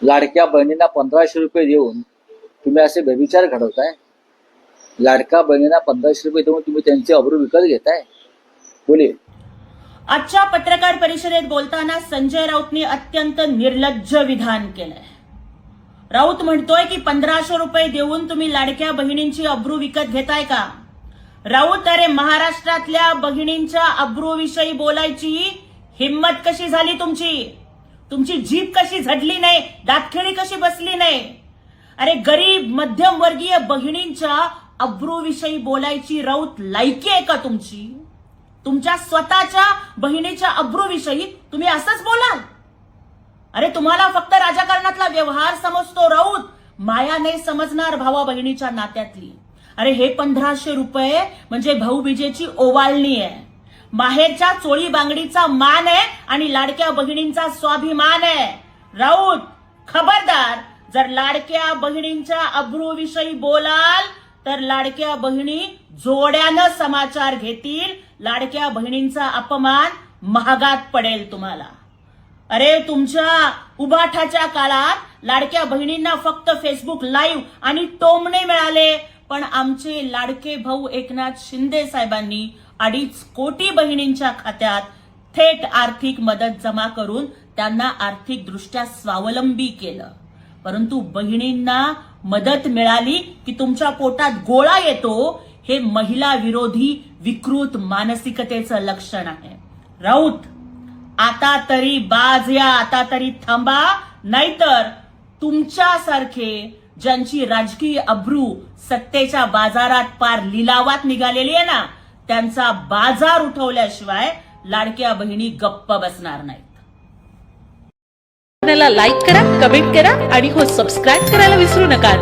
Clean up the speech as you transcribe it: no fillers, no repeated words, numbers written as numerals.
लाडक्या बहिणींना 1500 रुपये देऊन तुम्ही असे व्यभिचार घडवताय. लाडक्या बहिणींना 1500 रुपये देऊन तुम्ही त्यांचे अब्रू विकत घेताय. बोले. आजच्या पत्रकार परिषदेत बोलताना संजय राऊतनी अत्यंत निर्लज्ज विधान केलंय. राऊत म्हणतोय की 1500 रुपये देऊन तुम्ही लाडक्या बहिणींची अब्रू विकत घेताय का? राऊत, अरे महाराष्ट्रातल्या बहिणींच्या अब्रूविषयी बोलायची हिम्मत कशी झाली तुमची? तुमची जीभ कशी झडली नाही? दातखिळी कशी बसली नाही? अरे गरीब मध्यमवर्गीय बहिणींच्या अब्रूविषयी बोलायची राऊत लायकी आहे का तुमची? तुमच्या स्वतःच्या बहिणीच्या अब्रूविषयी तुम्ही असंच बोलाल? अरे तुम्हाला फक्त राजकारणातला व्यवहार समजतो राऊत, माया नाही समजणार भावा बहिणीच्या नात्यातली. अरे हे 1500 रुपये म्हणजे भाऊबीजेची ओवाळणी आहे, माहेरच्या चोळी बांगडीचा मान आहे आणि लाडक्या बहिणींचा स्वाभिमान आहे. राऊत खबरदार, जर लाडक्या बहिणींच्या अब्रूविषयी बोलाल तर लाडक्या बहिणी जोड्यानं समाचार घेतील. लाडक्या बहिणींचा अपमान महागात पडेल तुम्हाला. अरे तुमच्या उभाठाच्या काळात लाडक्या बहिणींना फक्त फेसबुक लाईव्ह आणि टोमणे मिळाले, पण आमचे लाडके भाऊ एकनाथ शिंदे साहेबांनी 2.5 कोटी बहिणींच्या खात्यात थेट आर्थिक मदत जमा करून त्यांना आर्थिकदृष्ट्या स्वावलंबी केलं. परंतु बहिणींना मदत मिळाली की तुमच्या पोटात गोळा येतो, हे महिला विरोधी विकृत मानसिकतेचं लक्षण आहे. राऊत, आता तरी बाज या, आता तरी थांबा, नाहीतर तुमच्यासारखे ज्यांची राजकीय अब्रू सत्तेच्या बाजारात पार लिलावात निघालेली आहे ना, त्यांचा बाजार उठवल्याशिवाय लाडक्या बहिणी गप्प बसणार नाहीत. लाईक करा, कमेंट करा आणि हो सबस्क्राईब करायला विसरू नका.